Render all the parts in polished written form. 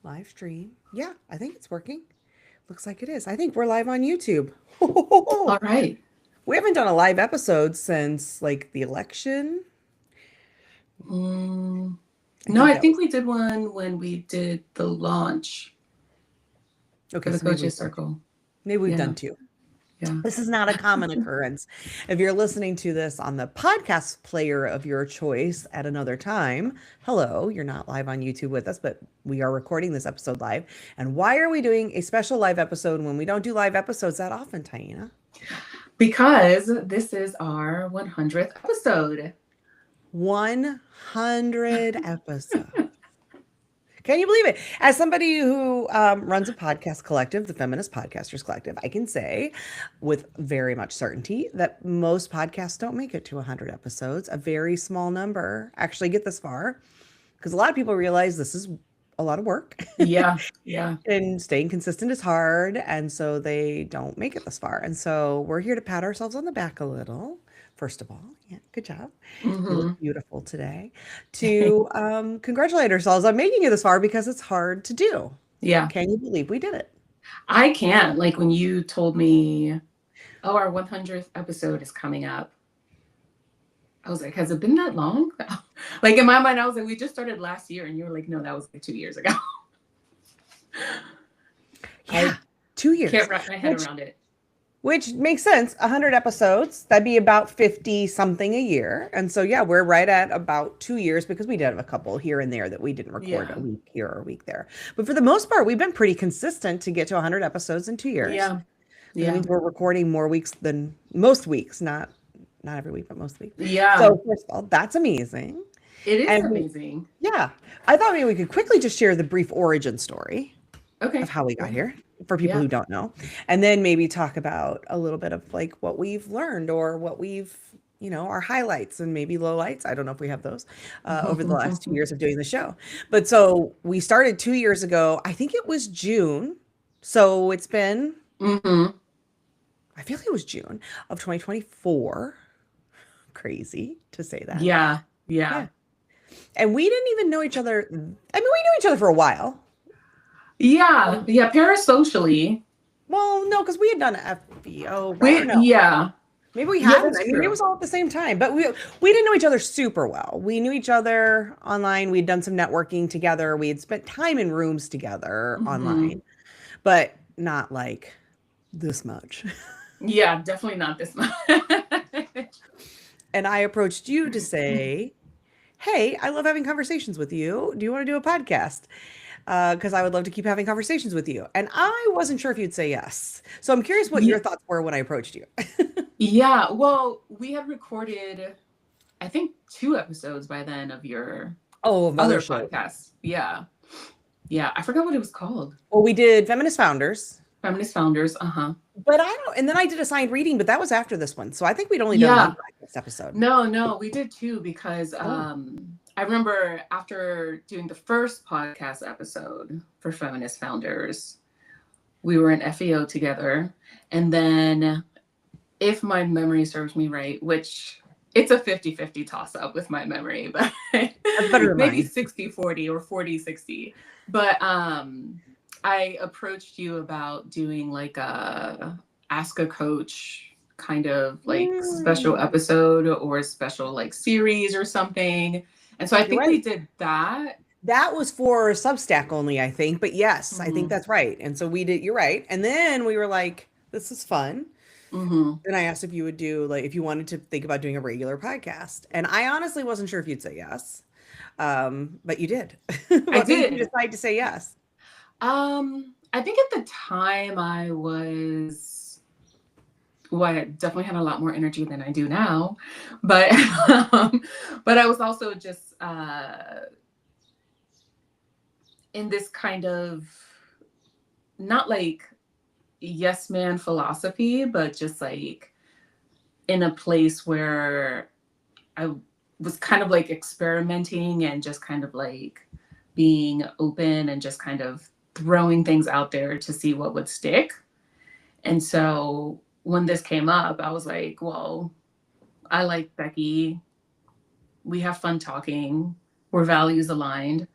Live stream. Yeah, I think it's working. Looks like it is. I think we're live on YouTube. All right. We haven't done a live episode since like the election. Mm, I no, think I that was think we did one when we did the launch for okay. the So maybe Coaches we've done two. Circle. Maybe we've Yeah, done two. yeah. This is not a common occurrence. If you're listening to this on the podcast player of your choice at another time, hello, you're not live on YouTube with us, but we are recording this episode live. And why are we doing a special live episode when we don't do live episodes that often, Taina? Because this is our 100th episode. 100 episodes. Can you believe it? As somebody who runs a podcast collective, the Feminist Podcasters Collective, I can say with very much certainty that most podcasts don't make it to 100 episodes. A very small number actually get this far because a lot of people realize this is a lot of work Yeah, yeah. and staying consistent is hard. And so they don't make it this far. And so we're here to pat ourselves on the back a little. First of all, yeah, good job. You look Hmm. beautiful today. To congratulate ourselves on making it this far because it's hard to do. Yeah, Can you believe we did it? I can't. Like when you told me, oh, our 100th episode is coming up, I was like, has it been that long? Like in my mind, I was like, we just started last year. And you were like, no, that was like 2 years ago. Yeah, I 2 years, can't wrap my head which around it. which makes sense. 100 episodes, that'd be about 50 something a year. And so yeah, we're right at about 2 years because we did have a couple here and there that we didn't record a Yeah, week here or a week there. But for the most part, we've been pretty consistent to get to 100 episodes in 2 years. yeah, That yeah, means we're recording more weeks than most weeks, not every week, but most weeks. yeah. So first of all, that's amazing. It is And amazing. yeah, I thought maybe we could quickly just share the brief origin story of Okay, how we go got ahead. here for people Yeah. who don't know, and then maybe talk about a little bit of like what we've learned or what we've our highlights and maybe lowlights. I don't know if we have those over the last 2 years of doing the show. But so we started 2 years ago. I think it was June. So it's been Hmm. I feel like it was June of 2024. Crazy to say that. Yeah, Yeah. yeah, And we didn't even know each other. I mean, we knew each other for a while. yeah, yeah. Parasocially, Well, no, because we had done FBO, right? Or we no? yeah, Maybe we yeah. hadn't. That's I mean, it true. was all at the same time, but we didn't know each other super well. We knew each other online. We'd done some networking together. We had spent time in rooms together Hmm. online, but not like this much. Yeah, definitely not this much. And I approached you to say, "Hey, I love having conversations with you. Do you want to do a podcast? Because I would love to keep having conversations with you." And I wasn't sure if you'd say yes. So I'm curious what Yeah, your thoughts were when I approached you. yeah. Well, we had recorded, I think, 2 episodes by then of your Oh, of other other shows. podcast. Yeah, yeah. I forgot what it was called. Well, we did Feminist Founders. Feminist Founders. Uh huh. But I don't, and then I did assigned reading, but that was after this one. So I think we'd only done one Yeah. podcast episode. No, no, we did too because Oh, I remember after doing the first podcast episode for Feminist Founders, we were in FEO together. And then, if my memory serves me right, which it's a 50-50 toss up with my memory, but that's better than maybe mine. 60-40 or 40-60. But I approached you about doing like a ask a coach kind of like special Mm, episode or a special like series or something. And so I you're think we right. did that. That was for Substack only, I think. But yes, I think Hmm. that's right. And so we did, you're right. And then we were like, this is fun. Hmm. And I asked if you would do, like, if you wanted to think about doing a regular podcast. And I honestly wasn't sure if you'd say yes. But you did. I What made you did. decide to say yes? I think at the time I was, well, I definitely had a lot more energy than I do now, but but I was also just in this kind of not like yes man philosophy, but just like in a place where I was kind of like experimenting and just kind of like being open and just kind of throwing things out there to see what would stick. And so when this came up, I was like, well, I like Becky. We have fun talking. We're values aligned.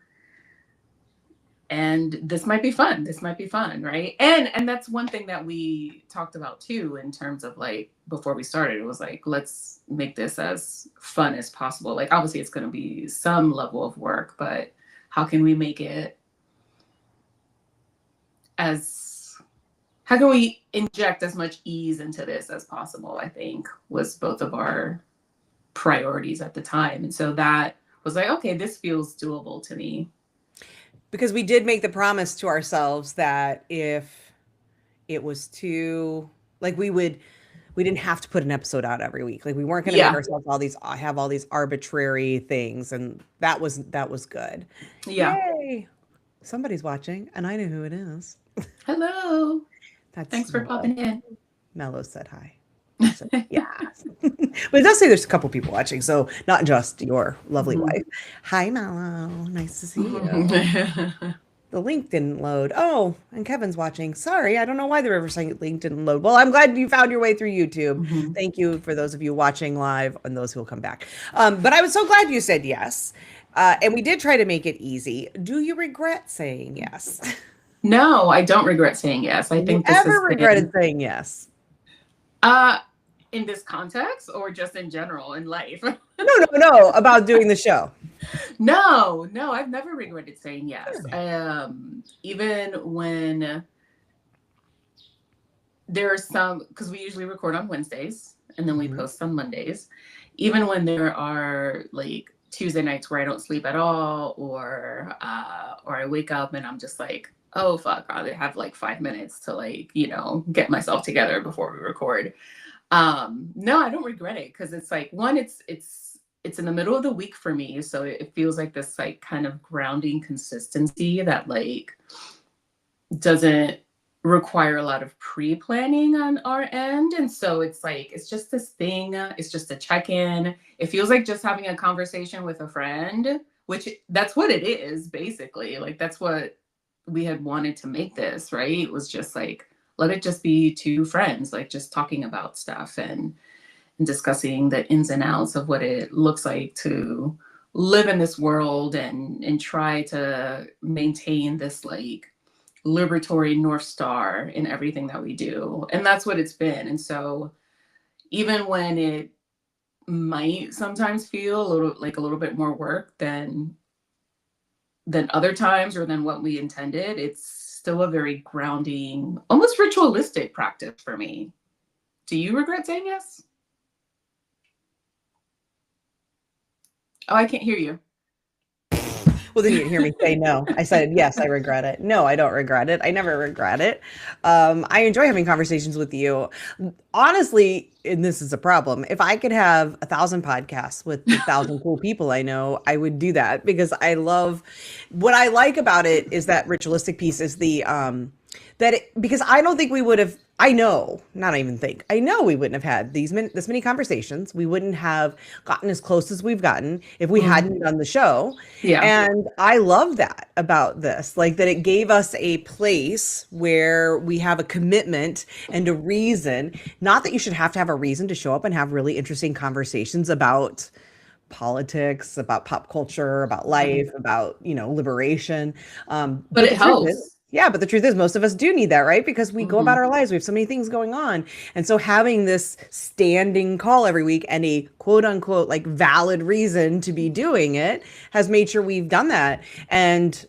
and this might be fun. This might be fun, right? And that's one thing that we talked about too, in terms of like, before we started, it was like, let's make this as fun as possible. Like, obviously it's going to be some level of work, but how can we make it as, how can we inject as much ease into this as possible, I think was both of our priorities at the time. And so that was like, okay, this feels doable to me. Because we did make the promise to ourselves that if it was too, like, we didn't have to put an episode out every week. Like, we weren't going to make ourselves have all these arbitrary things. And that was good. Yeah. Yay. Somebody's watching and I know who it is. Hello. That's Thanks for Mello. popping in. Mello said hi. So, yeah. But it does say there's a couple people watching, so not just your lovely wife. Hi, Mello. Nice to see you. The link didn't load. Oh, and Kevin's watching. Sorry, I don't know why the Riverside link didn't load. Well, I'm glad you found your way through YouTube. Thank you for those of you watching live and those who will come back. But I was so glad you said yes. And we did try to make it easy. Do you regret saying yes? No, I don't regret saying yes. I think this ever regretted saying yes? In this context, or just in general in life? No, about doing the show. No, I've never regretted saying yes. Even when there are some, because we usually record on Wednesdays and then we post on Mondays. Even when there are like Tuesday nights where I don't sleep at all, or I wake up and I'm just like, oh fuck, I have like 5 minutes to like, get myself together before we record. No, I don't regret it, because it's like, one, it's in the middle of the week for me, so it feels like this like kind of grounding consistency that like doesn't require a lot of pre-planning on our end. And so it's like, it's just this thing, it's just a check-in. It feels like just having a conversation with a friend, which that's what it is basically. Like, that's what we had wanted to make this, right? It was just like, let it just be two friends, like just talking about stuff and discussing the ins and outs of what it looks like to live in this world and try to maintain this like liberatory North Star in everything that we do. And that's what it's been. And so even when it might sometimes feel a little bit more work than other times, or than what we intended, it's still a very grounding, almost ritualistic practice for me. Do you regret saying yes? Oh, I can't hear you. Well, then you didn't hear me say no. I said, yes, I regret it. No, I don't regret it. I never regret it. I enjoy having conversations with you. Honestly, and this is a problem, if I could have 1,000 podcasts with 1,000 cool people I know, I would do that, because what I like about it is that ritualistic piece is because I don't think we would have, I know we wouldn't have had this many conversations. We wouldn't have gotten as close as we've gotten if we hadn't done the show. Yeah. And I love that about this, like that it gave us a place where we have a commitment and a reason. Not that you should have to have a reason to show up and have really interesting conversations about politics, about pop culture, about life, about, liberation. But it helps. Yeah, but the truth is most of us do need that, right? Because we go about our lives. We have so many things going on. And so having this standing call every week and a quote unquote like valid reason to be doing it has made sure we've done that. And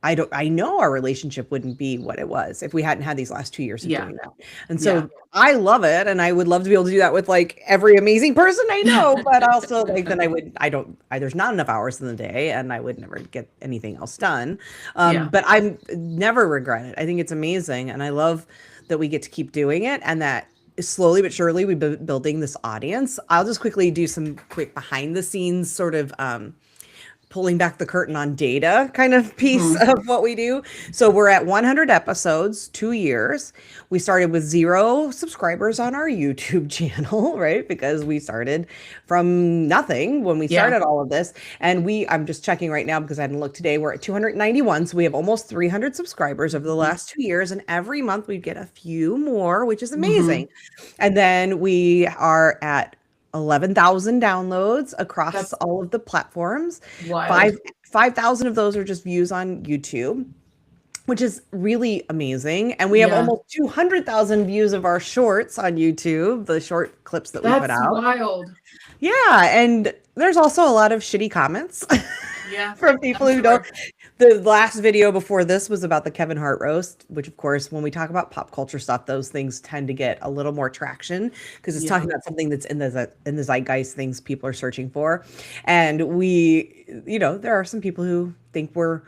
I know our relationship wouldn't be what it was if we hadn't had these last 2 years of doing that. And so I love it. And I would love to be able to do that with like every amazing person I know, but also like then there's not enough hours in the day and I would never get anything else done. But I never regret it. I think it's amazing. And I love that we get to keep doing it, and that slowly but surely we've been building this audience. I'll just quickly do some quick behind the scenes sort of, pulling back the curtain on data kind of piece of what we do. So we're at 100 episodes, 2 years. We started with 0 subscribers on our YouTube channel, right? Because we started from nothing when we started all of this. And I'm just checking right now because I hadn't looked today. We're at 291. So we have almost 300 subscribers over the last 2 years. And every month we get a few more, which is amazing. And then we are at 11,000 downloads across all of the platforms. 5,000 of those are just views on YouTube. which is really amazing. And we have Yeah. almost 200,000 views of our shorts on YouTube, the short clips that we put That's out. wild. Yeah, and there's also a lot of shitty comments Yeah, from people I'm who don't. sure. The last video before this was about the Kevin Hart roast, which of course, when we talk about pop culture stuff, those things tend to get a little more traction because it's Yeah. talking about something that's in the zeitgeist, things people are searching for. And we, there are some people who think we're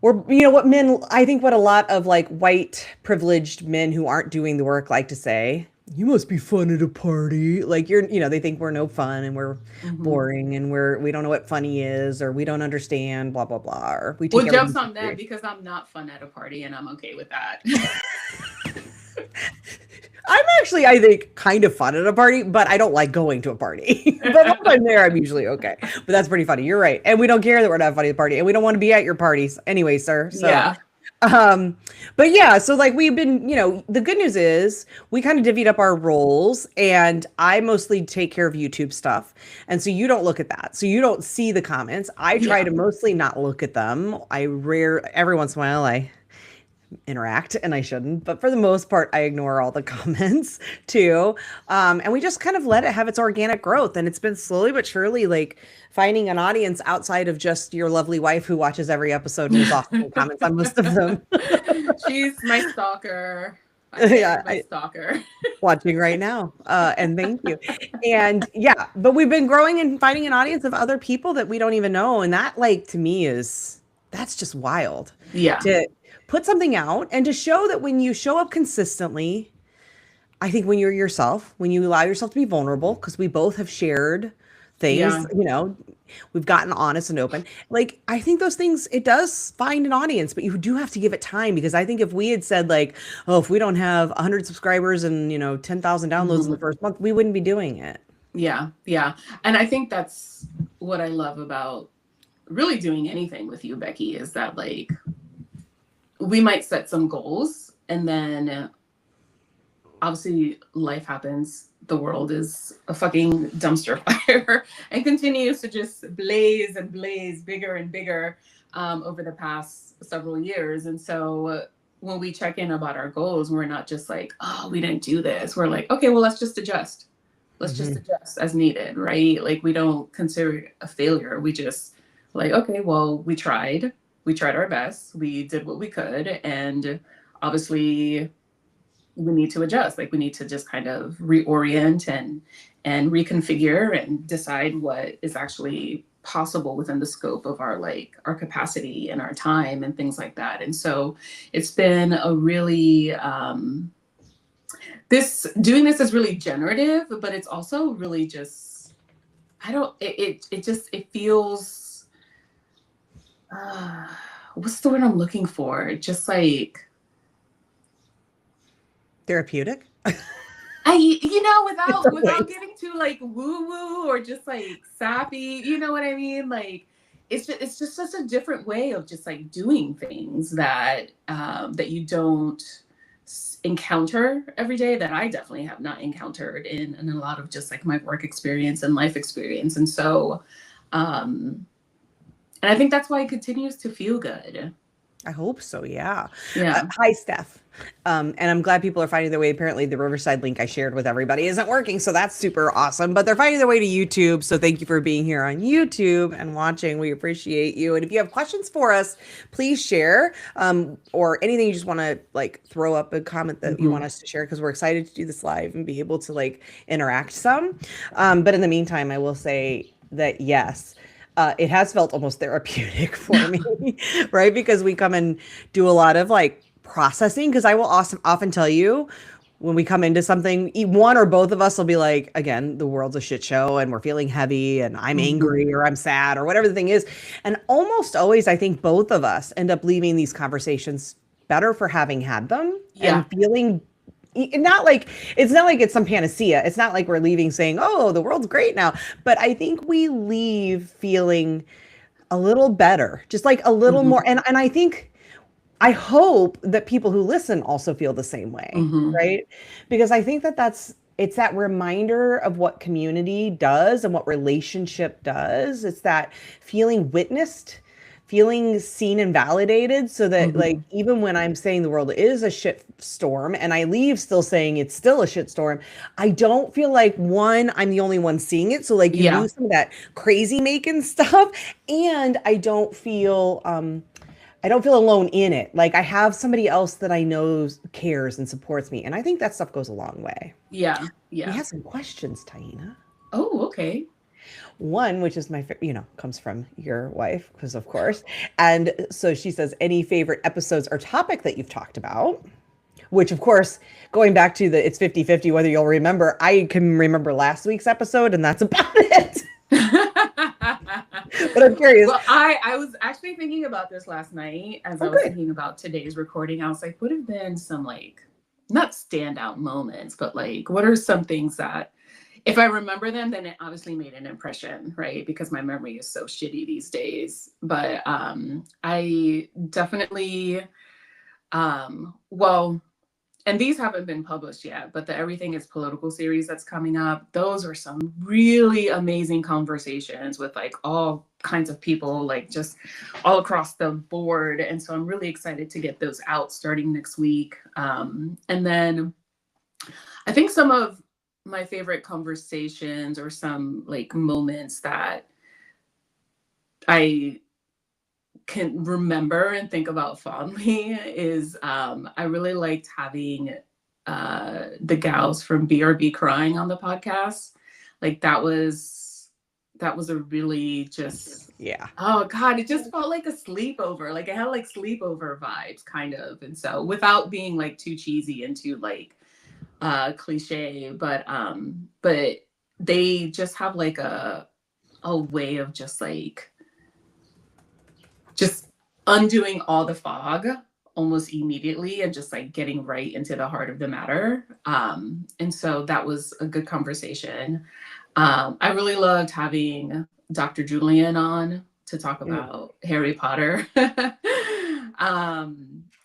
what men, I think what a lot of like white privileged men who aren't doing the work like to say, you must be fun at a party. Like they think we're no fun and we're Hmm. boring and we don't know what funny is, or we don't understand blah blah blah, or we take Well, everything joke's too on them serious. because I'm not fun at a party and I'm okay with that. I'm actually, I think, kind of fun at a party, but I don't like going to a party. But once I'm there, I'm usually okay. But that's pretty funny. You're right. And we don't care that we're not funny at the party. And we don't want to be at your parties anyway, sir. So, Yeah. um, but yeah, so like we've been, the good news is we kind of divvied up our roles, and I mostly take care of YouTube stuff. And so you don't look at that. So you don't see the comments. I try Yeah. to mostly not look at them. Every once in a while, I interact, and I shouldn't, but for the most part I ignore all the comments too. And we just kind of let it have its organic growth, and it's been slowly but surely like finding an audience outside of just your lovely wife who watches every episode and is awesome comments on most of them. She's my stalker. I say Yeah, I'm my stalker. watching right now, and thank you. And yeah, but we've been growing and finding an audience of other people that we don't even know, and that, like, to me is that's just wild Yeah. to put something out and to show that when you show up consistently, I think when you're yourself, when you allow yourself to be vulnerable, because we both have shared things, Yeah. we've gotten honest and open. Like, I think those things, it does find an audience, but you do have to give it time, because I think if we had said, like, oh, if we don't have 100 subscribers and, 10,000 downloads in the Mhm. first month, we wouldn't be doing it. Yeah. Yeah. And I think that's what I love about really doing anything with you, Becky, is that like we might set some goals and then obviously life happens. The world is a fucking dumpster fire and continues to just blaze and blaze bigger and bigger over the past several years. And so when we check in about our goals, we're not just like, oh, we didn't do this. We're like, okay, well, let's just adjust. Let's just Hmm. adjust as needed, right? Like we don't consider it a failure. We just like, okay, well, we tried. We tried our best. We did what we could. And obviously we need to adjust. Like we need to just kind of reorient and reconfigure and decide what is actually possible within the scope of our our capacity and our time and things like that. And so it's been a really this doing this is really generative, but it's also really just I don't it just it feels uh what's the word I'm looking for? Just like Therapeutic. In some without ways. getting too like woo woo or just like sappy, you know what I mean? Like it's just such a different way of just like doing things that that you don't encounter every day, that I definitely have not encountered in a lot of just like my work experience and life experience. And so and I think that's why it continues to feel good. I hope so, yeah. Yeah. Hi, Steph. And I'm glad people are finding their way. Apparently, the Riverside link I shared with everybody isn't working, so that's super awesome. But they're finding their way to YouTube, so thank you for being here on YouTube and watching. We appreciate you. And if you have questions for us, please share, or anything you just want to like throw up a comment that you Hmm. want us to share, because we're excited to do this live and be able to like interact some. But in the meantime, I will say that yes, it has felt almost therapeutic for me, right? Because we come and do a lot of like processing. Because I will often tell you when we come into something, one or both of us will be like, again, the world's a shit show and we're feeling heavy and I'm Hmm. angry or I'm sad or whatever the thing is. And almost always, I think both of us end up leaving these conversations better for having had them Yeah. and feeling not like it's some panacea. It's not like we're leaving saying, "Oh, the world's great now." But I think we leave feeling a little better, just like a little Hmm. more. And I think I hope that people who listen also feel the same way, Hmm. right? Because I think that it's that reminder of what community does and what relationship does. It's that feeling witnessed, feeling seen and validated, so that like Mhm. even when I'm saying the world is a shit storm and I leave still saying it's still a shit storm, I don't feel like one, I'm the only one seeing it. So like you Yeah. lose some of that crazy making stuff. And I don't feel alone in it. Like I have somebody else that I know cares and supports me. And I think that stuff goes a long way. Yeah. We Yeah. have some questions, Taina. Oh, okay. One, which is comes from your wife, because of course. And so she says, any favorite episodes or topic that you've talked about? Which, of course, going back to the it's 50-50, whether you'll remember, I can remember last week's episode, and that's about it. But I'm curious. Well, I was actually thinking about this last night as I was Okay. thinking about today's recording. I was like, what have been some like not standout moments, but like what are some things that if I remember them, then it obviously made an impression, right? Because my memory is so shitty these days. But I definitely well, and these haven't been published yet, but the Everything is Political series that's coming up, those are some really amazing conversations with like all kinds of people, like just all across the board. And so I'm really excited to get those out starting next week. And then I think some of my favorite conversations or some like moments that I can remember and think about fondly is I really liked having the gals from BRB crying on the podcast. Like that was a really just Yeah. oh god, it just felt like a sleepover. Like it had like sleepover vibes kind of. And so without being like too cheesy and too like cliche, but they just have like a way of just undoing all the fog almost immediately and just like getting right into the heart of the matter. And so that was a good conversation. I really loved having Dr. Julian on to talk about Harry Potter.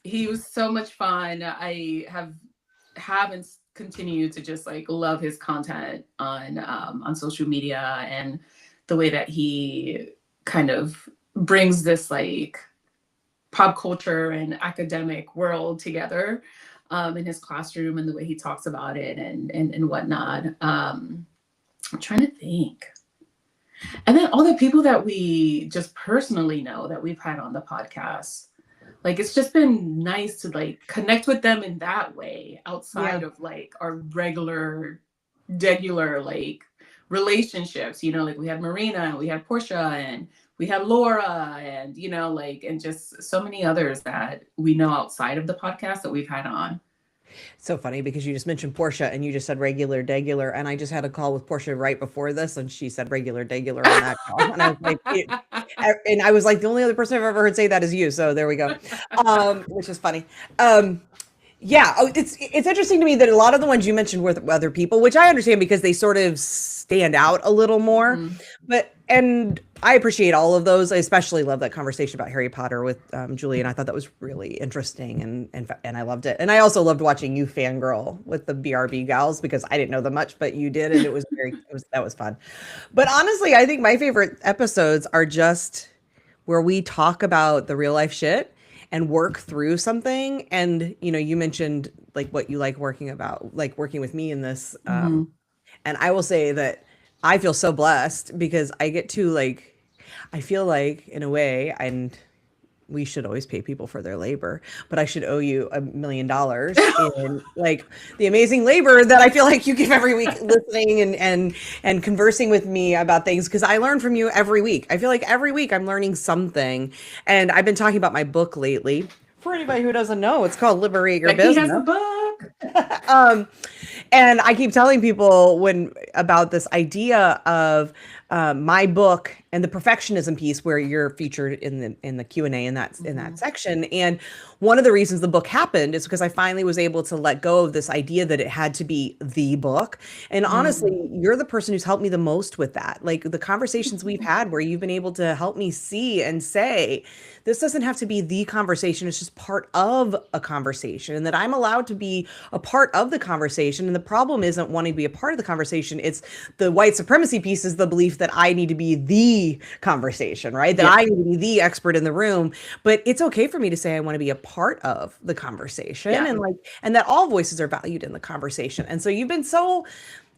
He was so much fun. I have and continue to just like love his content on social media and the way that he kind of brings this like pop culture and academic world together in his classroom and the way he talks about it and whatnot. I'm trying to think. And then all the people that we just personally know that we've had on the podcast. Like it's just been nice to like connect with them in that way outside of like our regular like relationships, you know, like we had Marina and we had Portia and we had Laura and, you know, like, and just so many others that we know outside of the podcast that we've had on. So funny because you just mentioned Portia and you just said regular, degular. And I just had a call with Portia right before this and she said regular, degular on that call. And I was like, and I was like, the only other person I've ever heard say that is you. So there we go. Which is funny. Yeah, it's interesting to me that a lot of the ones you mentioned were other people, which I understand because they sort of stand out a little more. But and I appreciate all of those. I especially love that conversation about Harry Potter with Julie, and I thought that was really interesting, and I loved it. And I also loved watching you fangirl with the BRB gals because I didn't know them much, but you did, and that was fun. But honestly, I think my favorite episodes are just where we talk about the real life shit and work through something. And you mentioned like what you like working with me in this. And I will say that I feel so blessed because I get to like, I feel like in a way, and we should always pay people for their labor, but I should owe you $1 million in like the amazing labor that I feel like you give every week listening and conversing with me about things. Cause I learn from you every week. I feel like every week I'm learning something. And I've been talking about my book lately. For anybody who doesn't know, it's called Liberate Your Business. He has a book. And I keep telling people about this idea of my book and the perfectionism piece where you're featured in the Q&A in that section. And one of the reasons the book happened is because I finally was able to let go of this idea that it had to be the book. And honestly, you're the person who's helped me the most with that. Like the conversations we've had where you've been able to help me see and say, this doesn't have to be the conversation. It's just part of a conversation, and that I'm allowed to be a part of the conversation. And the problem isn't wanting to be a part of the conversation. It's the white supremacy piece is the belief that I need to be the conversation, right? That Yeah. I need to be the expert in the room. But it's okay for me to say I want to be a part of the conversation, Yeah. and like, and that all voices are valued in the conversation. And so you've been so,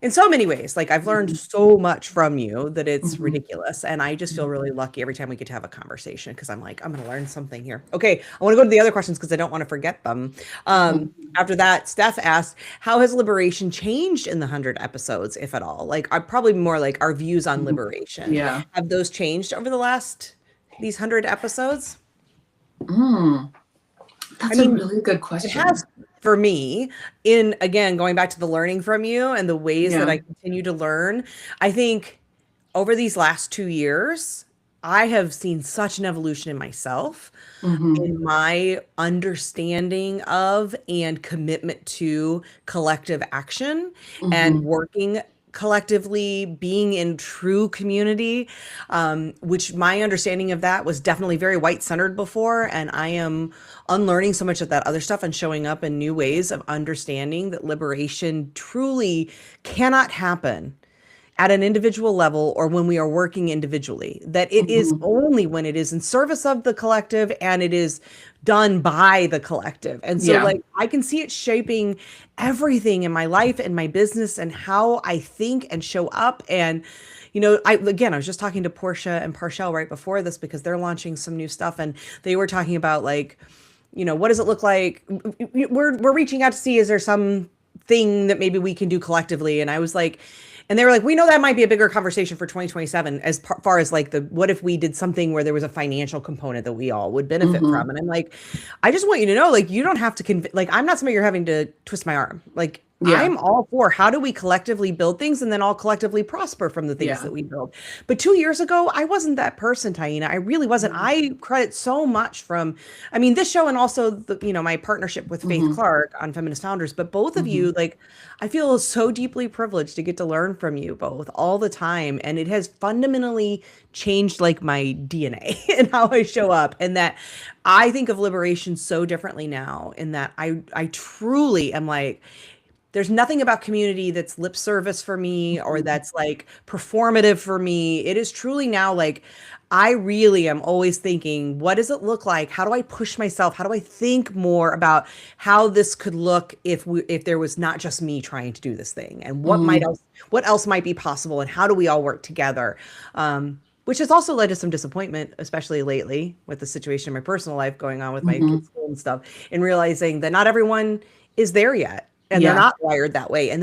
in so many ways, like I've learned so much from you that it's Mhm. ridiculous. And I just feel really lucky every time we get to have a conversation, because I'm like, I'm going to learn something here. Okay. I want to go to the other questions because I don't want to forget them. Mhm. After that, Steph asked, how has liberation changed in the 100 episodes, if at all? Like, I probably more like our views on liberation. Yeah. Have those changed over the last, these 100 episodes? Mm, I that's a mean, really good it question. has for me, in again, going back to the learning from you and the ways that Yeah. I continue to learn. I think over these last 2 years, I have seen such an evolution in myself, Hmm. in my understanding of and commitment to collective action and Hmm. working collectively, being in true community, which my understanding of that was definitely very white centered before. And I am unlearning so much of that other stuff and showing up in new ways of understanding that liberation truly cannot happen at an individual level or when we are working individually, that it is Hmm. only when it is in service of the collective and it is done by the collective. And so, Yeah. like, I can see it shaping everything in my life and my business and how I think and show up. And, I was just talking to Portia and Parshell right before this because they're launching some new stuff, and they were talking about, like, what does it look like? We're reaching out to see, is there some thing that maybe we can do collectively? And I was like, and they were like, we know that might be a bigger conversation for 2027, as far as like the what if we did something where there was a financial component that we all would benefit Hmm. from. And I'm like, I just want you to know, like, you don't have to like, I'm not somebody you're having to twist my arm. Like, Yeah. I'm all for how do we collectively build things and then all collectively prosper from the things Yeah. that we build. But 2 years ago, I wasn't that person, Taina. I really wasn't. I credit so much from, I mean, this show and also my partnership with Faith Hmm. Clark on Feminist Founders. But both of Hmm. you, like, I feel so deeply privileged to get to learn from you both all the time. And it has fundamentally changed like my DNA and how I show up. And that I think of liberation so differently now, in that I truly am like, there's nothing about community that's lip service for me or that's like performative for me. It is truly now like, I really am always thinking, what does it look like? How do I push myself? How do I think more about how this could look if there was not just me trying to do this thing, and Hmm. what else might be possible, and how do we all work together? Which has also led to some disappointment, especially lately with the situation in my personal life going on with my Hmm. kids' school and stuff, and realizing that not everyone is there yet, and they're Yeah. not wired that way. And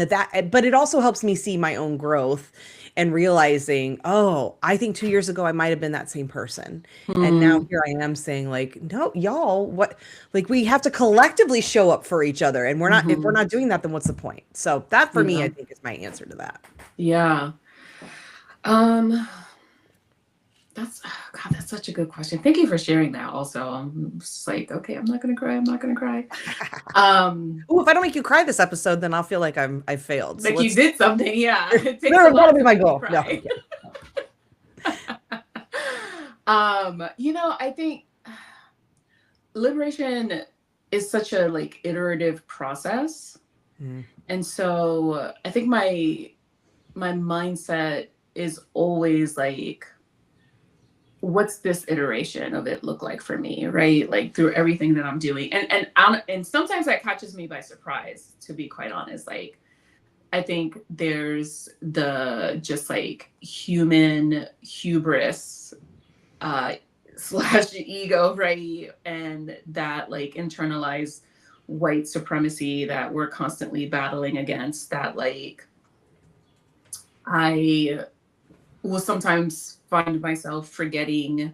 but it also helps me see my own growth and realizing, oh, I think 2 years ago I might have been that same person. And now Hmm. here I am saying, like, no, y'all, what, like, we have to collectively show up for each other. And if we're Hmm. not doing that, then what's the point? So that for me, Yeah. I think, is my answer to that. Yeah. Um, that's God, that's such a good question. Thank you for sharing that also. I'm just like, okay, I'm not gonna cry, I'm not gonna cry. Um, Oh, if I don't make you cry this episode, then I'll feel like I've failed. So like you let's, did something, yeah. It takes a that'll lot be to my make me goal. No, cry. yeah. I think liberation is such a like iterative process. Mm, And so I think my mindset is always like, what's this iteration of it look like for me, right? Like through everything that I'm doing, and sometimes that catches me by surprise. To be quite honest, like I think there's the just like human hubris uh, slash ego, right, and that like internalized white supremacy that we're constantly battling against. That like I will sometimes find myself forgetting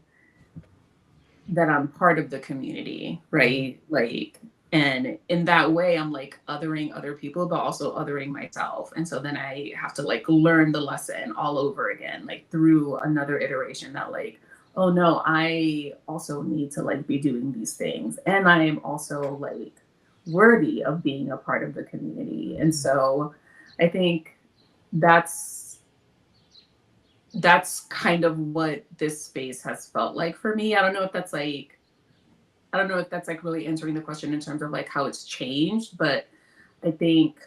that I'm part of the community, mm, right? Like, and in that way, I'm like othering other people, but also othering myself. And so then I have to like learn the lesson all over again, like through another iteration that, like, oh no, I also need to like be doing these things. And I am also like worthy of being a part of the community. And mm, so I think that's that's kind of what this space has felt like for me. I don't know if that's like really answering the question in terms of like how it's changed, but I think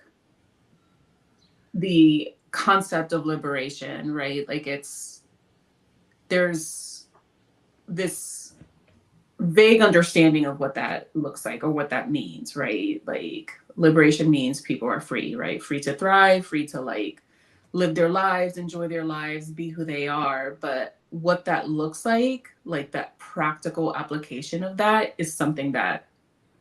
the concept of liberation, right? Like there's this vague understanding of what that looks like or what that means, right? Like liberation means people are free, right? Free to thrive, free to like live their lives, enjoy their lives, be who they are. But what that looks like that practical application of that is something that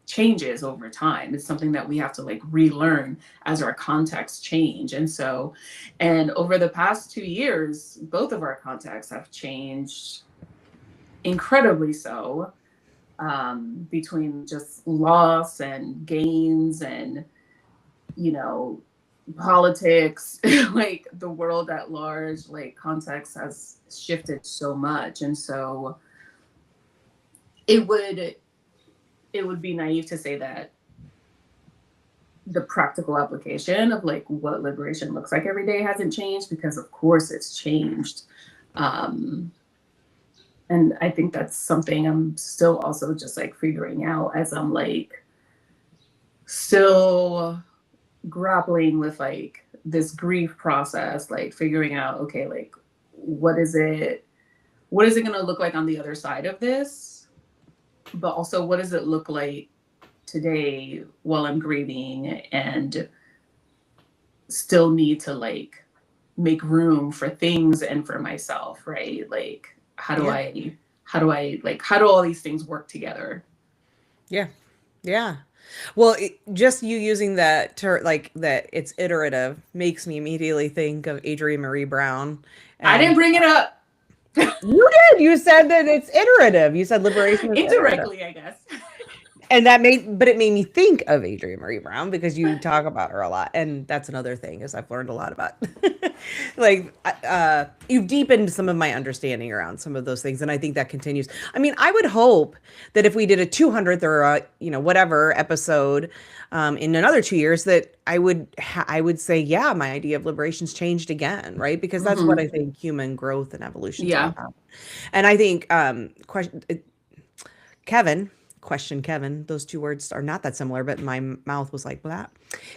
changes over time. It's something that we have to like relearn as our contexts change. And over the past 2 years, both of our contexts have changed incredibly so, between just loss and gains and, you know, politics, like the world at large, like context has shifted so much. And so it would be naive to say that the practical application of like what liberation looks like every day hasn't changed, because of course it's changed. And I think that's something I'm still also just like figuring out as I'm like still grappling with like this grief process, like figuring out, okay, like what is it going to look like on the other side of this? But also, what does it look like today while I'm grieving and still need to like make room for things and for myself, right? Like how do all these things work together? Yeah. Yeah. Well, just you using that like that it's iterative makes me immediately think of Adrienne Marie Brown. I didn't And bring it up. you did. You said that it's iterative. You said liberation is Indirectly, I guess. And but it made me think of Adrienne Marie Brown because you talk about her a lot. And that's another thing is I've learned a lot about, like, you've deepened some of my understanding around some of those things. And I think that continues. I mean, I would hope that if we did a 200th or whatever episode, in another 2 years, that I would say, yeah, my idea of liberation's changed again, right? Because that's what I think human growth and evolution is all about. And I think, Kevin, those two words are not that similar, but my mouth was like that.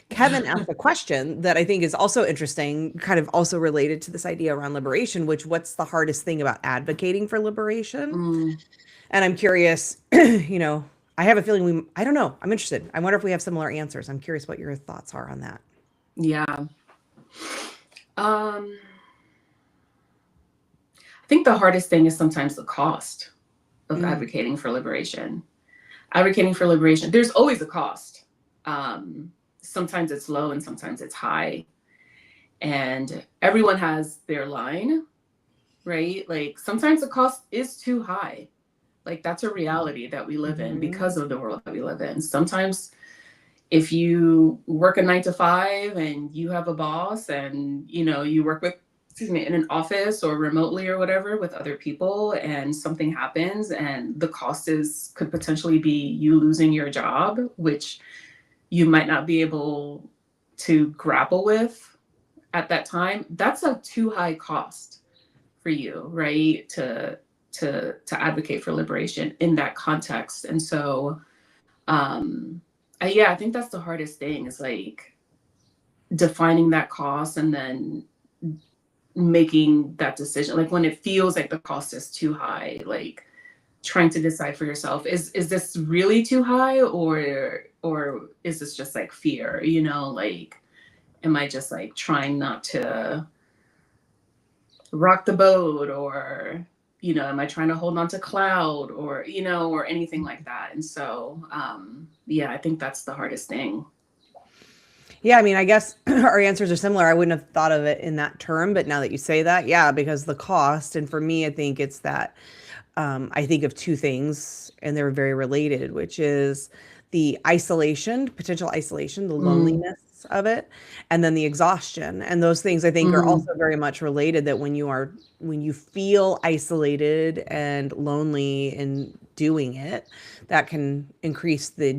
Kevin asked a question that I think is also interesting, kind of also related to this idea around liberation, what's the hardest thing about advocating for liberation? And I'm curious, I have a feeling I don't know. I'm interested. I wonder if we have similar answers. I'm curious what your thoughts are on that. Yeah. I think the hardest thing is sometimes the cost of advocating for liberation. Advocating for liberation, there's always a cost. Sometimes it's low and sometimes it's high. And everyone has their line, right? Like sometimes the cost is too high. Like that's a reality that we live in because of the world that we live in. Sometimes if you work a 9 to 5 and you have a boss and, you work with, in an office or remotely or whatever with other people, and something happens and the cost could potentially be you losing your job, which you might not be able to grapple with at that time. That's a too high cost for you, right? To advocate for liberation in that context. And so, I think that's the hardest thing is like defining that cost and then making that decision, like when it feels like the cost is too high, like trying to decide for yourself, is this really too high, or is this just like fear, like am I just like trying not to rock the boat, or am I trying to hold on to cloud, or or anything like that. And so I think that's the hardest thing. Yeah, I mean, I guess our answers are similar. I wouldn't have thought of it in that term, but now that you say that, yeah, because the cost, and for me, I think it's that I think of two things, and they're very related, which is the potential isolation, the loneliness of it, and then the exhaustion. And those things I think are also very much related, that when you feel isolated and lonely in doing it, that can increase the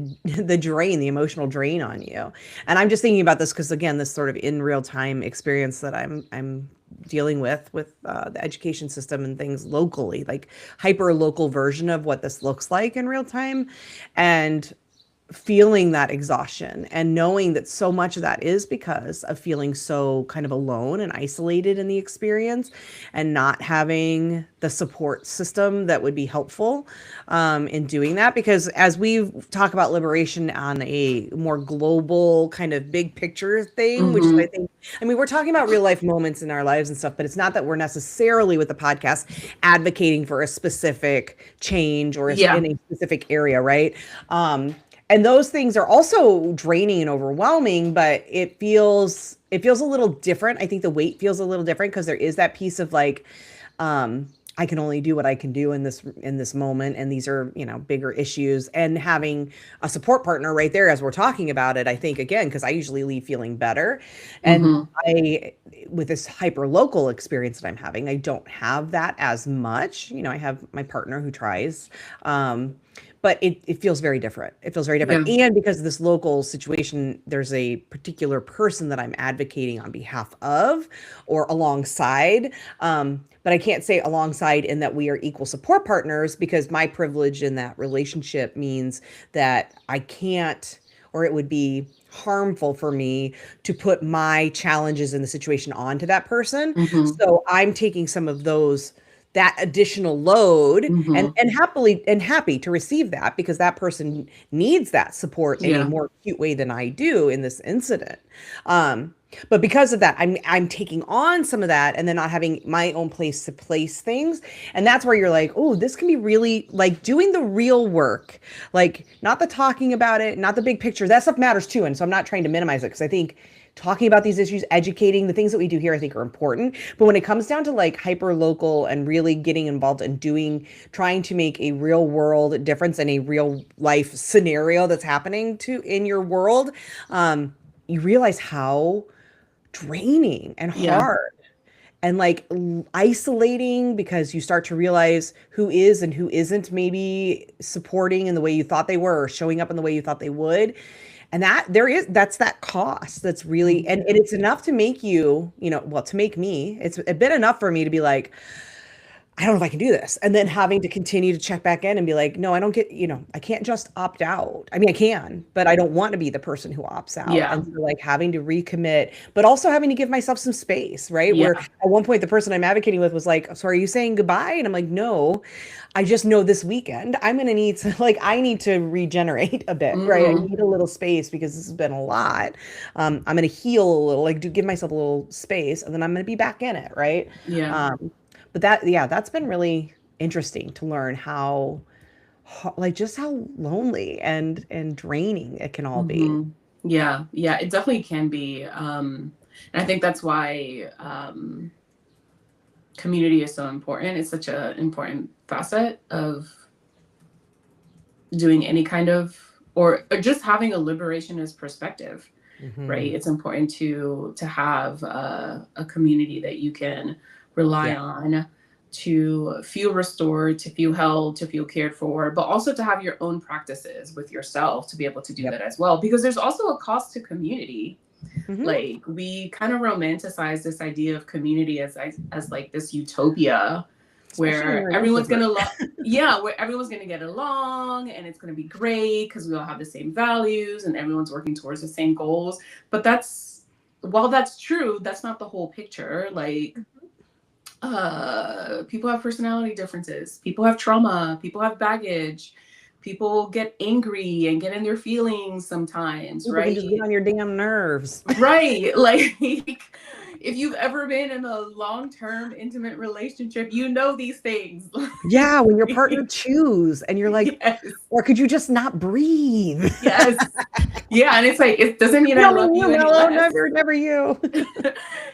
drain, the emotional drain on you. And I'm just thinking about this because, again, this sort of in real time experience that I'm dealing with the education system and things locally, like hyper local version of what this looks like in real time. And feeling that exhaustion and knowing that so much of that is because of feeling so kind of alone and isolated in the experience and not having the support system that would be helpful in doing that. Because as we talk about liberation on a more global kind of big picture thing, which is, I think, I mean, we're talking about real life moments in our lives and stuff, but it's not that we're necessarily with the podcast advocating for a specific change or in a specific area, right? And those things are also draining and overwhelming, but it feels a little different. I think the weight feels a little different because there is that piece of like, I can only do what I can do in this moment, and these are, you know, bigger issues. And having a support partner right there as we're talking about it, I think, again, because I usually leave feeling better, and I, with this hyper local experience that I'm having, I don't have that as much. You know, I have my partner who tries. But it feels very different. It feels very different. Yeah. And because of this local situation, there's a particular person that I'm advocating on behalf of or alongside. But I can't say alongside in that we are equal support partners, because my privilege in that relationship means that I can't, or it would be harmful for me to put my challenges in the situation onto that person. So I'm taking some of that additional load and happy to receive that, because that person needs that support in a more acute way than I do in this incident. But because of that, I'm taking on some of that and then not having my own place to place things. And that's where you're like, oh, this can be really like doing the real work, like not the talking about it, not the big picture. That stuff matters too. And so I'm not trying to minimize it, because I think talking about these issues, educating, the things that we do here, I think are important. But when it comes down to like hyper local and really getting involved and trying to make a real world difference in a real life scenario that's happening in your world, you realize how draining and hard and like isolating, because you start to realize who is and who isn't maybe supporting in the way you thought they were, or showing up in the way you thought they would. And that's that cost that's really, and it's enough to make you, well, to make me, it's a bit enough for me to be like, I don't know if I can do this. And then having to continue to check back in and be like, no, I don't get, I can't just opt out. I mean, I can, but I don't want to be the person who opts out. Yeah. And so like having to recommit, but also having to give myself some space, right? Yeah. Where at one point the person I'm advocating with was like, so are you saying goodbye? And I'm like, no, I just know this weekend I'm going to need to, like, I need to regenerate a bit, right? I need a little space because this has been a lot. I'm going to heal a little, like give myself a little space, and then I'm going to be back in it. Right. Yeah. But that's been really interesting to learn how, like, just how lonely and draining it can all be. Yeah, it definitely can be. And I think that's why community is so important. It's such an important facet of doing any kind of, or just having a liberationist perspective, right? It's important to have a community that you can rely on to feel restored, to feel held, to feel cared for, but also to have your own practices with yourself to be able to do that as well. Because there's also a cost to community. Like, we kind of romanticize this idea of community as like this utopia where everyone's going to where everyone's going to get along and it's going to be great because we all have the same values and everyone's working towards the same goals. But while that's true, that's not the whole picture. Like, people have personality differences, people have trauma, people have baggage, people get angry and get in their feelings sometimes, people right? can just get on your damn nerves. Right. Like, if you've ever been in a long-term intimate relationship, you know these things. Yeah, when your partner chews and you're like, or could you just not breathe? Yes. Yeah, and it's like, it doesn't mean I love you any less. Never you.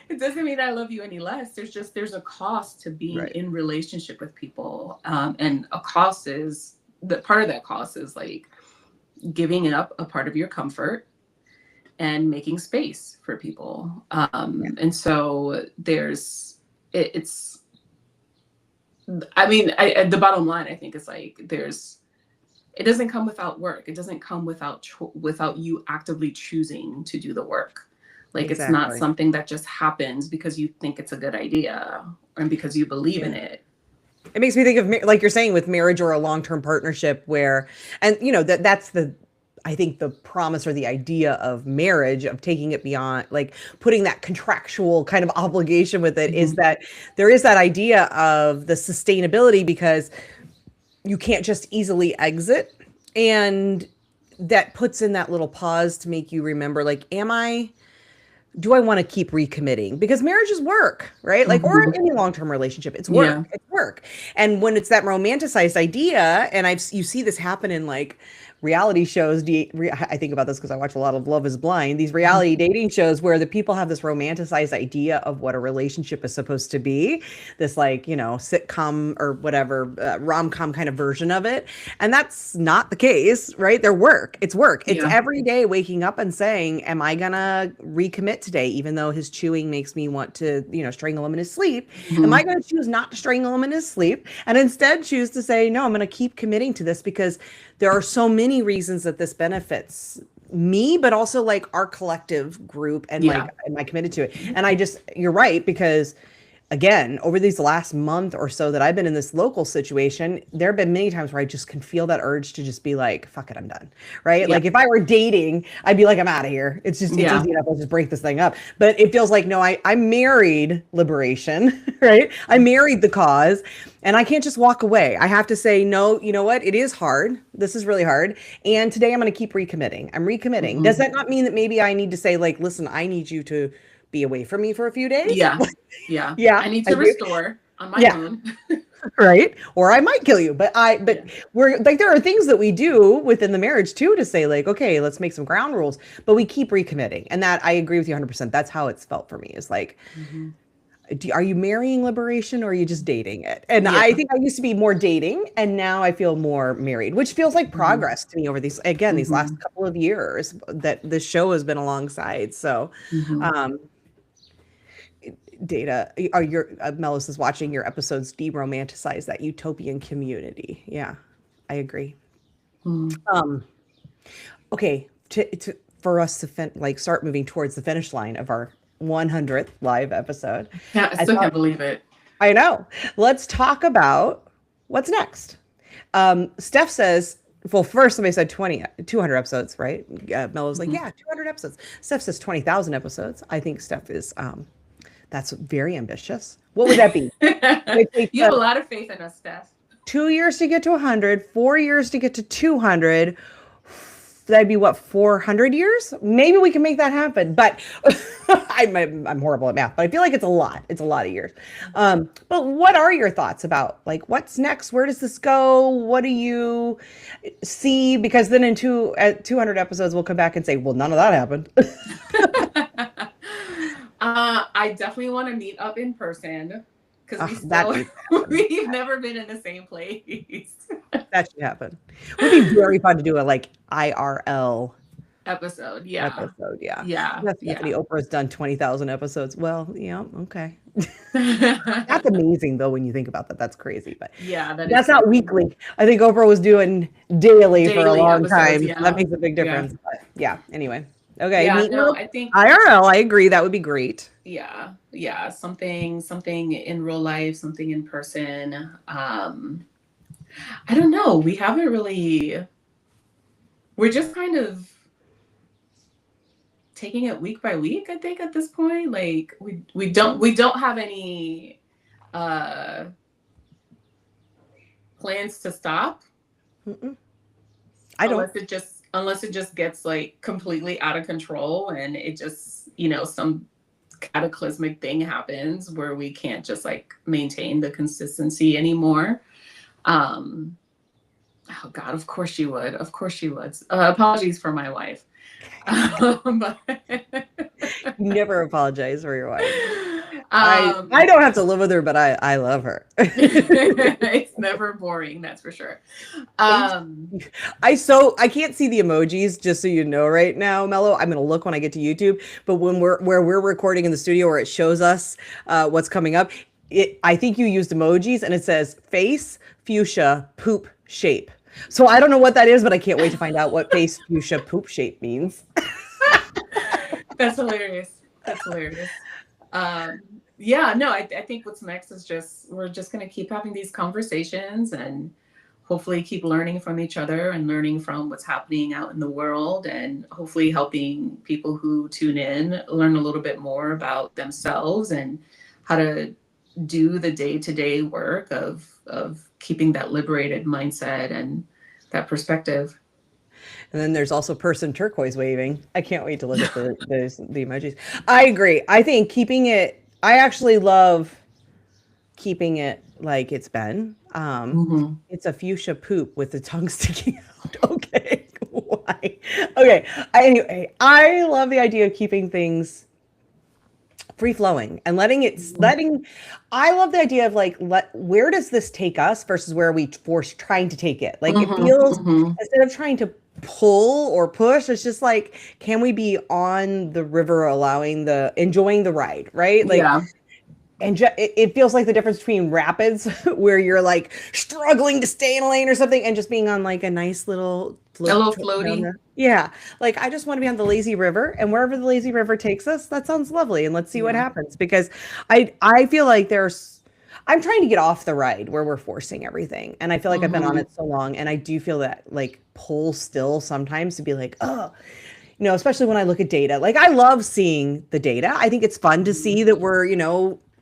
It doesn't mean I love you any less. There's a cost to being in relationship with people. And a cost is, part of that cost is like giving up a part of your comfort and making space for people. And so the bottom line, I think, is like, it doesn't come without work. It doesn't come without you actively choosing to do the work. Like, It's not something that just happens because you think it's a good idea and because you believe in it. It makes me think of, like you're saying, with marriage or a long-term partnership where, and that's I think the promise or the idea of marriage, of taking it beyond, like putting that contractual kind of obligation with it, is that there is that idea of the sustainability, because you can't just easily exit. And that puts in that little pause to make you remember, like, do I want to keep recommitting? Because marriage is work, right? Like, or any long-term relationship, it's work. Yeah. It's work. And when it's that romanticized idea, and you see this happen in like reality shows. I think about this because I watch a lot of Love is Blind, these reality dating shows where the people have this romanticized idea of what a relationship is supposed to be, this like, sitcom or whatever, rom-com kind of version of it. And that's not the case, right? It's work. It's every day waking up and saying, am I gonna recommit today, even though his chewing makes me want to, strangle him in his sleep? Am I going to choose not to strangle him in his sleep and instead choose to say, no, I'm going to keep committing to this, because there are so many reasons that this benefits me, but also like our collective group, and like, am I committed to it? And you're right, because again, over these last month or so that I've been in this local situation, there have been many times where I just can feel that urge to just be like, fuck it, I'm done. Right. Yeah. Like if I were dating, I'd be like, I'm out of here. It's easy enough. Let's just break this thing up. But it feels like, no, I married liberation, right? I married the cause, and I can't just walk away. I have to say, no, you know what? It is hard. This is really hard. And today I'm going to keep recommitting. I'm recommitting. Does that not mean that maybe I need to say, like, listen, I need you to be away from me for a few days? Yeah. I need to restore on my own. Right. Or I might kill you. But we're like, there are things that we do within the marriage too, to say like, okay, let's make some ground rules, but we keep recommitting. And that, I agree with you 100%. That's how it's felt for me, is like, are you marrying liberation, or are you just dating it? And I think I used to be more dating, and now I feel more married, which feels like progress to me over these last couple of years that this show has been alongside. So, Data, Melis is watching your episodes de-romanticize that utopian community. Yeah, I agree. Okay, for us to start moving towards the finish line of our 100th live episode. Yeah, I still can't believe it. I know. Let's talk about what's next. Steph says, well, first somebody said 200 episodes, right? Mel was like, yeah, 200 episodes. Steph says 20,000 episodes. I think Steph is, that's very ambitious. What would that be? You have a lot of faith in us, Steph. 2 years to get to 100, 4 years to get to 200. That'd be what, 400 years? Maybe we can make that happen. But I'm horrible at math, but I feel like it's a lot. It's a lot of years. But what are your thoughts about, like, what's next? Where does this go? What do you see? Because then at 200 episodes, we'll come back and say, well, none of that happened. I definitely want to meet up in person, because we've never been in the same place. That should happen. It would be very fun to do a like IRL episode. Yeah. Definitely. Oprah's done 20,000 episodes. Well, yeah, okay. That's amazing though when you think about that. That's crazy. But that's not weekly. I think Oprah was doing daily for a long time. Yeah. That makes a big difference. But anyway. Okay. Yeah, no, I think IRL, I agree. That would be great. Yeah. Something in real life, something in person. I don't know. We haven't really. We're just kind of taking it week by week, I think, at this point. Like we don't have any plans to stop. I don't. Unless it just gets like completely out of control, and it just, some cataclysmic thing happens where we can't just like maintain the consistency anymore. Oh God, of course she would. Apologies for my wife. But never apologize for your wife. I don't have to live with her, but I love her. It's never boring, that's for sure. I can't see the emojis, just so you know right now, Mello. I'm gonna look when I get to YouTube, but when we're recording in the studio where it shows us what's coming up, I think you used emojis, and it says face, fuchsia, poop, shape. So I don't know what that is, but I can't wait to find out what face, fuchsia, poop, shape means. That's hilarious. I think what's next is we're just going to keep having these conversations, and hopefully keep learning from each other and learning from what's happening out in the world, and hopefully helping people who tune in learn a little bit more about themselves and how to do the day-to-day work of keeping that liberated mindset and that perspective. And then there's also person turquoise waving. I can't wait to look at the emojis. I agree. I think keeping it, I actually love keeping it like it's been. It's a fuchsia poop with the tongue sticking out. Okay. Why? Okay. Anyway, I love the idea of keeping things free flowing and I love the idea of like, where does this take us versus where we force trying to take it? Like it feels, instead of trying to pull or push, it's just like, can we be on the river, enjoying the ride, right? Like, Yeah. and it feels like the difference between rapids where you're like struggling to stay in a lane or something, and just being on like a nice little floaty. Yeah, like I just want to be on the lazy river, and wherever the lazy river takes us, that sounds lovely, and let's see what happens. Because I feel like I'm trying to get off the ride where we're forcing everything, and I feel like I've been on it so long, and I do feel that like pull still sometimes to be like, oh, especially when I look at data. Like I love seeing the data. I think it's fun to see that we're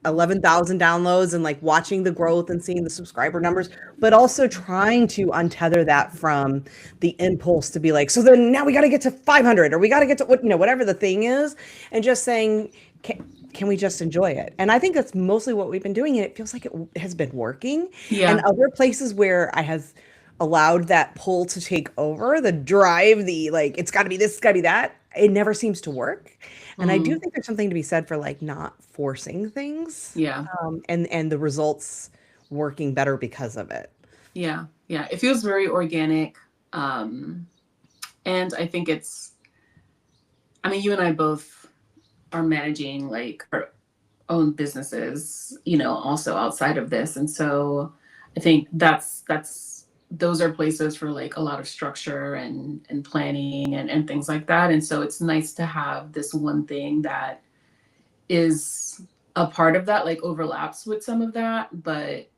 11,000 downloads and like watching the growth and seeing the subscriber numbers, but also trying to untether that from the impulse to be like, so then now we got to get to 500, or we got to get to whatever the thing is, and just saying, can we just enjoy it? And I think that's mostly what we've been doing, and it feels like it has been working. Yeah. And other places where I have allowed that pull to take over, the drive, the like, it's got to be this, it's got to be that, it never seems to work. And I do think there's something to be said for like not forcing things. Yeah. And the results working better because of it. Yeah. Yeah. It feels very organic. And I think you and I both are managing like our own businesses, also outside of this. And so I think those are places for like a lot of structure and planning and things like that. And so it's nice to have this one thing that is a part of that, like overlaps with some of that, but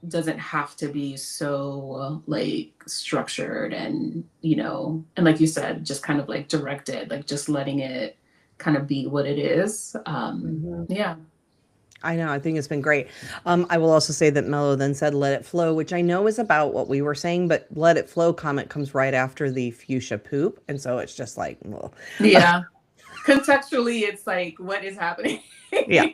doesn't have to be so like structured and, and like you said, just kind of like directed, like just letting it kind of be what it is. Yeah. I know. I think it's been great. I will also say that Mello then said, let it flow, which I know is about what we were saying, but let it flow comment comes right after the fuchsia poop. And so it's just like, well. Yeah. Contextually, it's like, what is happening? Yeah.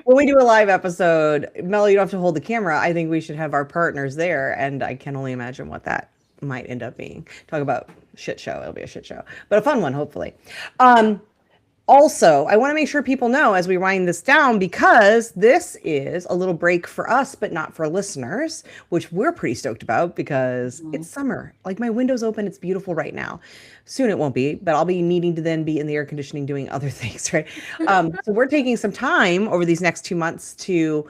When we do a live episode, Mello, you don't have to hold the camera. I think we should have our partners there. And I can only imagine what that might end up being. Talk about shit show. It'll be a shit show, but a fun one, hopefully. Also, I want to make sure people know as we wind this down, because this is a little break for us, but not for listeners, which we're pretty stoked about because it's summer. Like my window's open. It's beautiful right now. Soon it won't be, but I'll be needing to then be in the air conditioning doing other things, right? So we're taking some time over these next 2 months to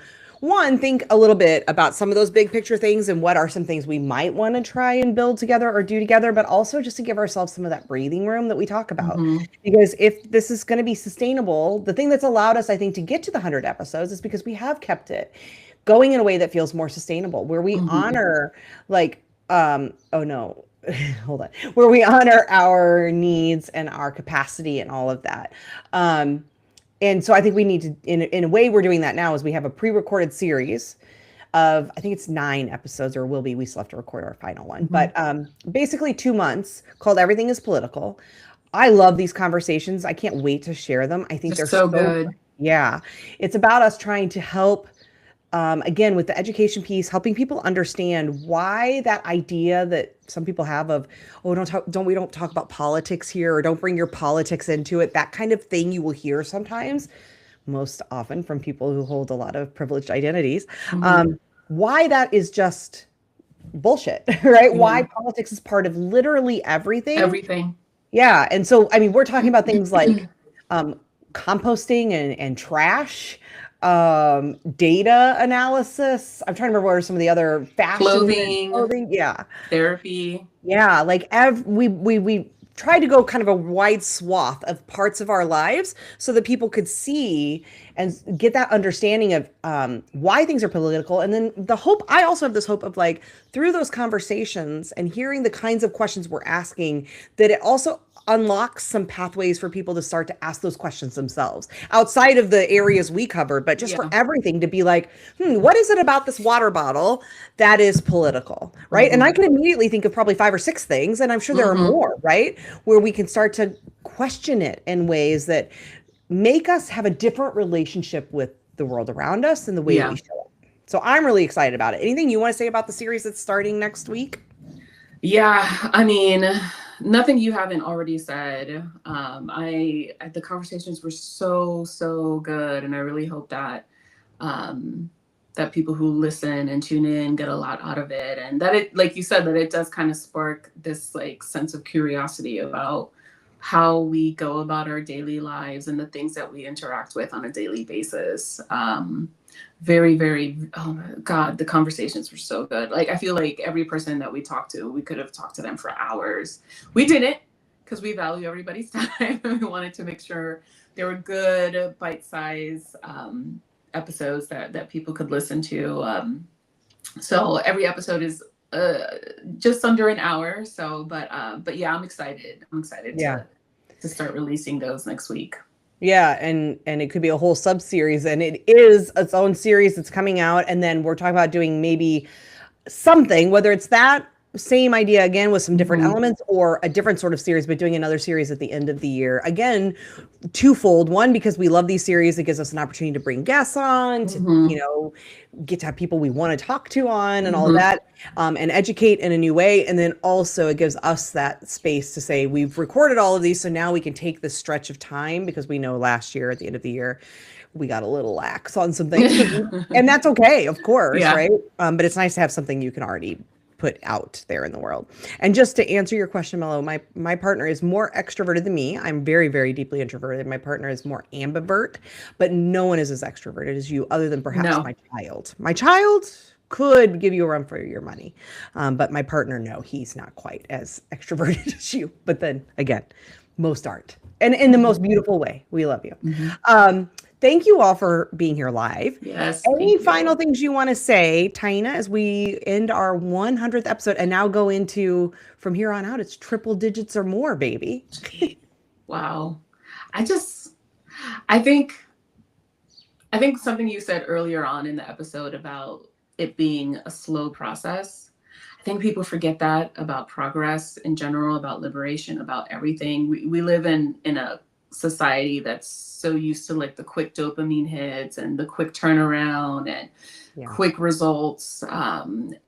think a little bit about some of those big picture things and what are some things we might want to try and build together or do together, but also just to give ourselves some of that breathing room that we talk about. Because if this is going to be sustainable, the thing that's allowed us, I think, to get to the 100 episodes is because we have kept it going in a way that feels more sustainable, where we honor like, oh no, hold on, where we honor our needs and our capacity and all of that. And so I think we need to, in a way we're doing that now, is we have a pre-recorded series of, I think it's 9 episodes, or will be, we still have to record our final one, but basically 2 months, called Everything is Political. I love these conversations. I can't wait to share them. I think they're so good. Yeah. It's about us trying to help, again, with the education piece, helping people understand why that idea that some people have of, oh, we don't talk about politics here, or don't bring your politics into it. That kind of thing you will hear sometimes, most often from people who hold a lot of privileged identities. Why that is just bullshit, right? Why politics is part of literally everything. Everything. Yeah. And so, we're talking about things like composting and trash, data analysis. I'm trying to remember what are some of the other fashion, clothing. Yeah. Therapy. Yeah. Like we tried to go kind of a wide swath of parts of our lives so that people could see and get that understanding of why things are political. And then the hope, I also have this hope of like through those conversations and hearing the kinds of questions we're asking, that it also unlocks some pathways for people to start to ask those questions themselves outside of the areas we covered, but just for everything to be like, what is it about this water bottle that is political, right? And I can immediately think of probably 5 or 6 things, and I'm sure there are more, right? Where we can start to question it in ways that make us have a different relationship with the world around us and the way we show up. So I'm really excited about it. Anything you want to say about the series that's starting next week? Yeah, I mean, nothing you haven't already said. The conversations were so good, and I really hope that that people who listen and tune in get a lot out of it, and that it, like you said, that it does kind of spark this like sense of curiosity about how we go about our daily lives and the things that we interact with on a daily basis. Very, oh my God, the conversations were so good. Like, I feel like every person that we talked to, we could have talked to them for hours. We didn't, because we value everybody's time. We wanted to make sure there were good bite-sized episodes that people could listen to. So every episode is just under an hour. So, but yeah, I'm excited. To start releasing those next week. Yeah, and it could be a whole sub series, and it is its own series that's coming out, and then we're talking about doing maybe something, whether it's that same idea again with some different elements or a different sort of series, but doing another series at the end of the year. Again, twofold. One, because we love these series, it gives us an opportunity to bring guests on, to, get to have people we want to talk to on and all of that, and educate in a new way. And then also it gives us that space to say, we've recorded all of these, so now we can take this stretch of time, because we know last year at the end of the year, we got a little lax on some things, and that's okay, of course, right? But it's nice to have something you can already put out there in the world. And just to answer your question, Mello, my partner is more extroverted than me. I'm very, very deeply introverted. My partner is more ambivert, but no one is as extroverted as you, other than perhaps my child. My child could give you a run for your money. But my partner, no, he's not quite as extroverted as you. But then again, most aren't. And in the most beautiful way. We love you. Thank you all for being here live. Yes. Any final things you want to say, Taina, as we end our 100th episode and now go into, from here on out, it's triple digits or more, baby. Wow. I think something you said earlier on in the episode about it being a slow process. I think people forget that about progress in general, about liberation, about everything. We live in a society that's so used to like the quick dopamine hits and the quick turnaround and quick results,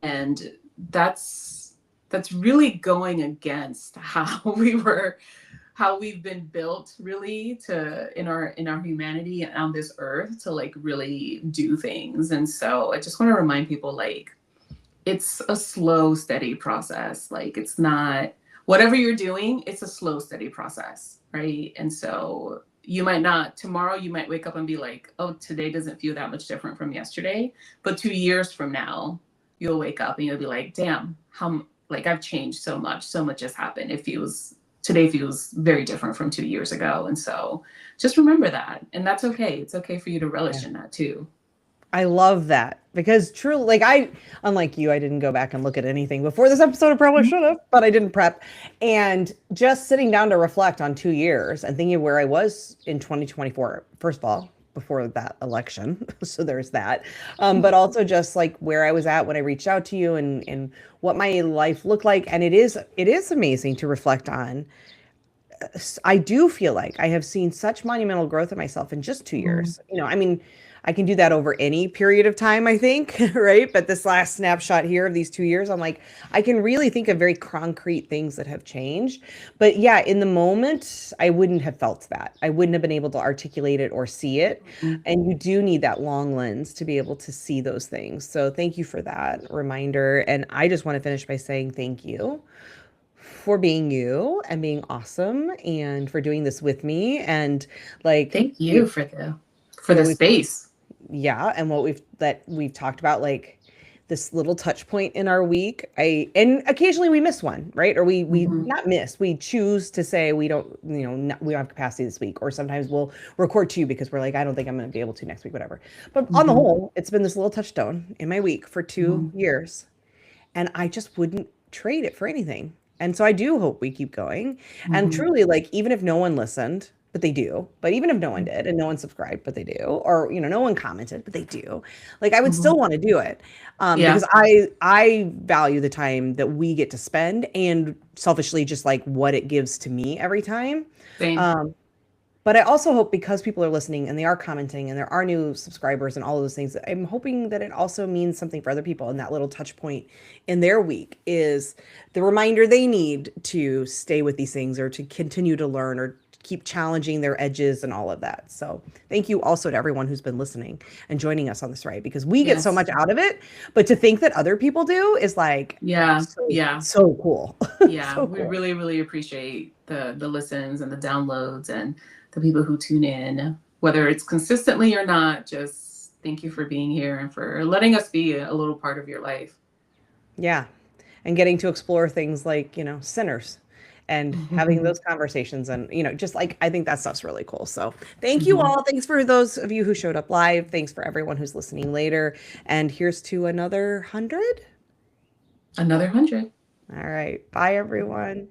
and that's really going against how we've been built, really, to in our humanity on this earth, to like really do things. And so I just want to remind people, like, it's a slow, steady process. Like, it's not, whatever you're doing, it's a slow, steady process, right? And so you might not, tomorrow you might wake up and be like, oh, today doesn't feel that much different from yesterday. But 2 years from now, you'll wake up and you'll be like, damn, like I've changed so much has happened. Today feels very different from 2 years ago. And so just remember that. And that's okay. It's okay for you to relish in that too. I love that, because truly, like, unlike you, I didn't go back and look at anything before this episode. I probably should have, but I didn't prep. And just sitting down to reflect on 2 years and thinking where I was in 2024, first of all, before that election. So there's that. But also just like where I was at when I reached out to you and what my life looked like. And it is amazing to reflect on. I do feel like I have seen such monumental growth in myself in just 2 years. I mean, I can do that over any period of time, I think, right? But this last snapshot here of these 2 years, I'm like, I can really think of very concrete things that have changed. But yeah, in the moment, I wouldn't have felt that. I wouldn't have been able to articulate it or see it. And you do need that long lens to be able to see those things. So thank you for that reminder. And I just want to finish by saying thank you for being you and being awesome, and for doing this with me. And like, thank you for the space. Yeah. And what we've talked about, like this little touch point in our week. And occasionally we miss one, right? Or we Mhm. not miss, we choose to say we don't, we don't have capacity this week. Or sometimes we'll record two because we're like, I don't think I'm going to be able to next week, whatever. But on the Mhm. whole, it's been this little touchstone in my week for two Mhm. years, and I just wouldn't trade it for anything. And so I do hope we keep going. And Mhm. truly, like, even if no one listened, but they do, but even if no one did and no one subscribed, but they do, or, no one commented, but they do, like, I would Mhm. still want to do it, Yeah. because I value the time that we get to spend, and selfishly just like what it gives to me every time. Same. Um, but I also hope, because people are listening and they are commenting and there are new subscribers and all of those things, I'm hoping that it also means something for other people. And that little touch point in their week is the reminder they need to stay with these things, or to continue to learn, or keep challenging their edges and all of that. So thank you also to everyone who's been listening and joining us on this ride, because we get so Yes. much out of it. But to think that other people do is like Yeah. so, Yeah. so cool. Yeah. So We cool. really, really appreciate the listens and the downloads and the people who tune in, whether it's consistently or not. Just thank you for being here and for letting us be a little part of your life. Yeah. And getting to explore things like, sinners, and having those conversations, and, just like, I think that stuff's really cool. So thank you Mhm. all. Thanks for those of you who showed up live. Thanks for everyone who's listening later. And here's to another 100. Another 100. All right. Bye, everyone.